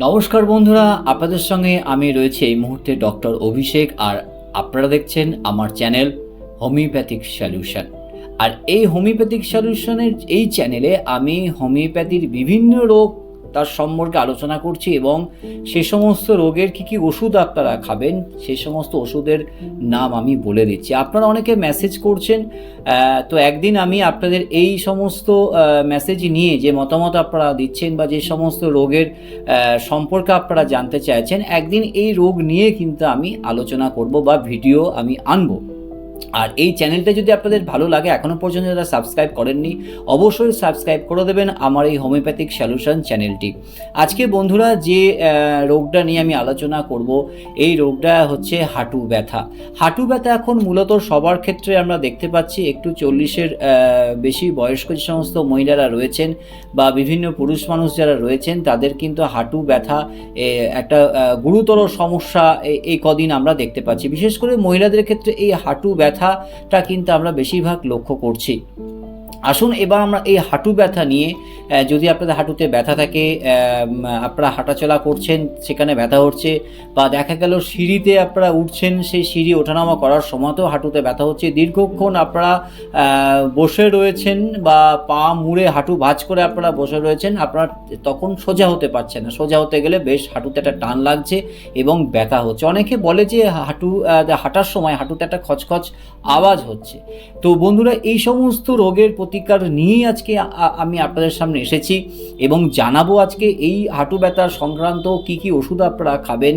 নমস্কার বন্ধুরা, আপনাদের সঙ্গে আমি রয়েছি এই মুহূর্তে ডক্টর অভিষেক, আর আপনারা দেখছেন আমার চ্যানেল হোমিওপ্যাথিক সলিউশন। আর এই হোমিওপ্যাথিক সলিউশনের এই চ্যানেলে আমি হোমিওপ্যাথির বিভিন্ন রোগ তার সম্পর্কে আলোচনা করছি এবং সে সমস্ত রোগের কী ওষুধ আপনারা খাবেন সেই সমস্ত ওষুধের নাম আমি বলে দিচ্ছি। আপনারা অনেকে মেসেজ করছেন, তো একদিন আমি আপনাদের এই সমস্ত মেসেজ নিয়ে যে মতামত আপনারা দিচ্ছেন বা যে সমস্ত রোগের সম্পর্কে আপনারা জানতে চাইছেন, একদিন এই রোগ নিয়ে কিন্তু আমি আলোচনা করব বা ভিডিও আমি আনবো। আর এই চ্যানেলটা যদি আপনাদের ভালো লাগে, এখনও পর্যন্ত যারা সাবস্ক্রাইব করেননি অবশ্যই সাবস্ক্রাইব করে দেবেন আমার এই হোমিওপ্যাথিক সলিউশন চ্যানেলটি। আজকে বন্ধুরা যে রোগটা নিয়ে আমি আলোচনা করব, এই রোগটা হচ্ছে হাঁটু ব্যথা। হাঁটু ব্যথা এখন মূলত সবার ক্ষেত্রে আমরা দেখতে পাচ্ছি, একটু 40-এর বেশি বয়স্ক যে সমস্ত মহিলারা রয়েছেন বা বিভিন্ন পুরুষ মানুষ যারা রয়েছেন তাদের কিন্তু হাঁটু ব্যথা একটা গুরুতর সমস্যা এই কদিন আমরা দেখতে পাচ্ছি। বিশেষ করে মহিলাদের ক্ষেত্রে এই হাঁটু ব্যথাটা কিন্তু আমরা বেশিরভাগ লক্ষ্য করছি। আসুন এবার আমরা এই হাঁটু ব্যথা নিয়ে, যদি আপনাদের হাঁটুতে ব্যথা থাকে, আপনারা হাঁটাচলা করছেন সেখানে ব্যথা হচ্ছে, বা দেখা গেল সিঁড়িতে আপনারা উঠছেন, সেই সিঁড়ি ওঠানামা করার সময়তেও হাঁটুতে ব্যথা হচ্ছে, দীর্ঘক্ষণ আপনারা বসে রয়েছেন বা পা মুড়ে হাঁটু ভাঁজ করে আপনারা বসে রয়েছেন, আপনারা তখন সোজা হতে পারছেন না, সোজা হতে গেলে বেশ হাঁটুতে একটা টান লাগছে এবং ব্যথা হচ্ছে। অনেকে বলে যে হাঁটার সময় হাঁটুতে একটা খচখচ আওয়াজ হচ্ছে। তো বন্ধুরা, এই সমস্ত রোগের প্রতিকার নিয়েই আজকে আমি আপনাদের সামনে এসেছি এবং জানাবো আজকে এই হাঁটু ব্যথার সংক্রান্ত কি ওষুধ আপনারা খাবেন,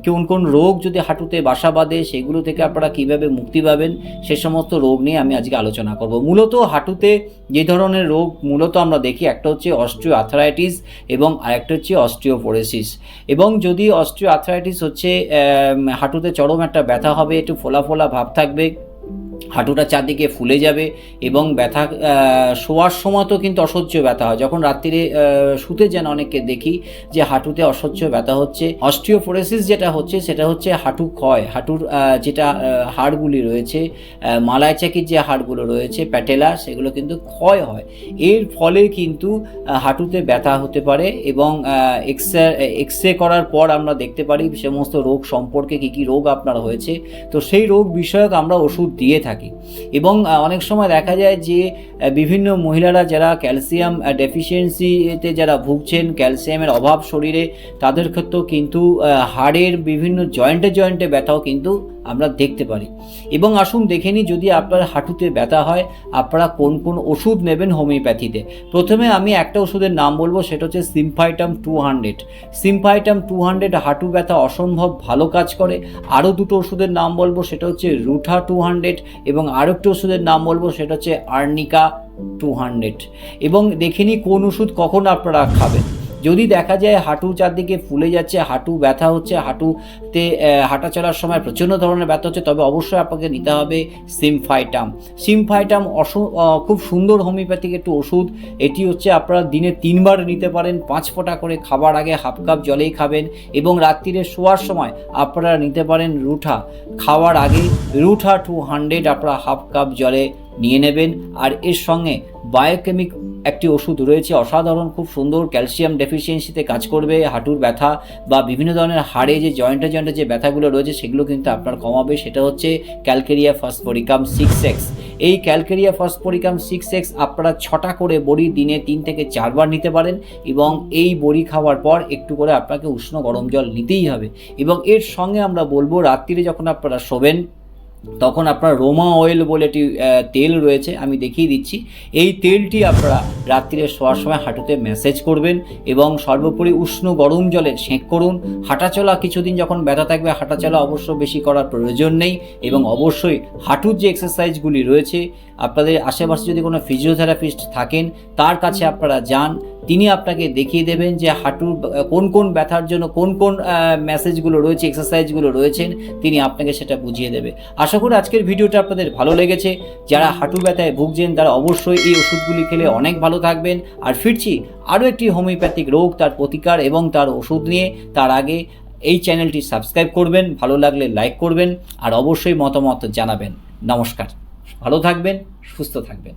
কোন কোন রোগ যদি হাঁটুতে বাসা বাঁধে সেগুলো থেকে আপনারা কিভাবে মুক্তি পাবেন, সে সমস্ত রোগ নিয়ে আমি আজকে আলোচনা করব। মূলত হাঁটুতে যে ধরনের রোগ মূলত আমরা দেখি, একটা হচ্ছে অস্টিও আর্থ্রাইটিস এবং আরেকটা হচ্ছে অস্টিওপোরোসিস। এবং যদি অস্টিও আর্থ্রাইটিস হচ্ছে হাঁটুতে চরম একটা ব্যথা হবে, একটু ফোলা ফোলা ভাব থাকবে, হাঁটুটা চারদিকে ফুলে যাবে এবং ব্যথা শোয়ার সময়তেও কিন্তু অসহ্য ব্যথা হয়। যখন রাত্রিরে শুতে যান অনেককে দেখি যে হাঁটুতে অসহ্য ব্যথা হচ্ছে। অস্টিওপোরোসিস যেটা হচ্ছে সেটা হচ্ছে হাঁটু ক্ষয়, হাঁটুর যেটা হাড়গুলি রয়েছে, মালাই চাকির যে হাড়গুলো রয়েছে প্যাটেলা, সেগুলো কিন্তু ক্ষয় হয়। এর ফলে কিন্তু হাঁটুতে ব্যথা হতে পারে এবং এক্সরে করার পর আমরা দেখতে পারি সমস্ত রোগ সম্পর্কে কী রোগ আপনার হয়েছে। তো সেই রোগ বিষয়ক আমরা ওষুধ দিয়ে থাকি। এবং অনেক সময় দেখা যায় যে বিভিন্ন মহিলারা যারা ক্যালসিয়াম ডেফিসিয়েন্সিতে যারা ভুগছেন, ক্যালসিয়ামের অভাব শরীরে, তাদের ক্ষেত্রেও কিন্তু হাড়ের বিভিন্ন জয়েন্টে ব্যথাও কিন্তু আমরা দেখতে পারি। এবং আসুন দেখে নিই, যদি আপনার হাঁটুতে ব্যথা হয় আপনারা কোন কোন ওষুধ নেবেন হোমিওপ্যাথিতে। প্রথমে আমি একটা ওষুধের নাম বলবো, সেটা হচ্ছে সিম্ফাইটাম 200। সিম্ফাইটাম 200 হাঁটু ব্যথা অসম্ভব ভালো কাজ করে। আরও দুটো ওষুধের নাম বলবো, সেটা হচ্ছে রুঠা 200, এবং আরও একটা ওষুধের নাম বলবো সেটা হচ্ছে আর্নিকা 200। এবং দেখে নিই কোন ওষুধ কখন আপনারা খাবেন। যদি দেখা যায় হাঁটু চারদিকে ফুলে যাচ্ছে, হাঁটু ব্যথা হচ্ছে, হাঁটুতে হাঁটা চলার সময় প্রচণ্ড ধরনের ব্যথা হচ্ছে, তবে অবশ্যই আপনাকে নিতে হবে সিম্ফাইটাম। সিম্ফাইটাম খুব সুন্দর হোমিওপ্যাথিক একটু ওষুধ। এটি হচ্ছে আপনারা দিনে 3 বার নিতে পারেন, 5 ফোঁটা করে খাবার আগে হাফ কাপ জলেই খাবেন। এবং রাত্রিরে শোয়ার সময় আপনারা নিতে পারেন রুঠা, খাওয়ার আগে রুঠা 200 আপনারা হাফ কাপ জলে নিয়ে নেবেন। আর এর সঙ্গে বায়োকেমিক একটি ওষুধ রয়েছে, অসাধারণ, খুব সুন্দর, ক্যালসিয়াম ডেফিসিয়েন্সিতে কাজ করবে। হাঁটুর ব্যথা বা বিভিন্ন ধরনের হাড়ে যে জয়েন্টে যে ব্যথাগুলো রয়েছে সেগুলো কিন্তু আপনার কমাবে। সেটা হচ্ছে ক্যালকেরিয়া ফসফরিকাম 6X। এই ক্যালকেরিয়া ফসফরিকাম 6X আপনারা 6টা করে বড়ি দিনে 3 থেকে 4 বার নিতে পারেন। এবং এই বড়ি খাওয়ার পর একটু করে আপনাকে উষ্ণ গরম জল নিতেই হবে। এবং এর সঙ্গে আমরা বলবো, রাত্রিরে যখন আপনারা শোবেন তখন আপনার রোমা অয়েল বলে একটি তেল রয়েছে, আমি দেখিয়ে দিচ্ছি। এই তেলটি আপনারা রাত্রিরে শোয়ার সময় হাঁটুতে ম্যাসেজ করবেন এবং সর্বোপরি উষ্ণ গরম জলে সেঁক করুন। হাঁটাচলা কিছুদিন যখন ব্যথা থাকবে, হাঁটাচলা অবশ্য বেশি করার প্রয়োজন নেই। এবং অবশ্যই হাঁটুর যে এক্সারসাইজগুলি রয়েছে, আপনাদের আশেপাশে যদি কোনো ফিজিওথেরাপিস্ট থাকেন তার কাছে আপনারা যান, তিনি আপনাকে দেখিয়ে দেবেন যে হাঁটুর কোন কোন ব্যথার জন্য কোন কোন মেসেজগুলো রয়েছে, এক্সারসাইজগুলো রয়েছেন, তিনি আপনাকে সেটা বুঝিয়ে দেবে। আশা করি আজকের ভিডিওটা আপনাদের ভালো লেগেছে। যারা হাঁটু ব্যথায় ভুগছেন তারা অবশ্যই এই ওষুধগুলি খেলে অনেক ভালো থাকবেন। আর ফিরছি আরও একটি হোমিওপ্যাথিক রোগ, তার প্রতিকার এবং তার ওষুধ নিয়ে। তার আগে এই চ্যানেলটি সাবস্ক্রাইব করবেন, ভালো লাগলে লাইক করবেন, আর অবশ্যই মতামত জানাবেন। নমস্কার, ভালো থাকবেন, সুস্থ থাকবেন।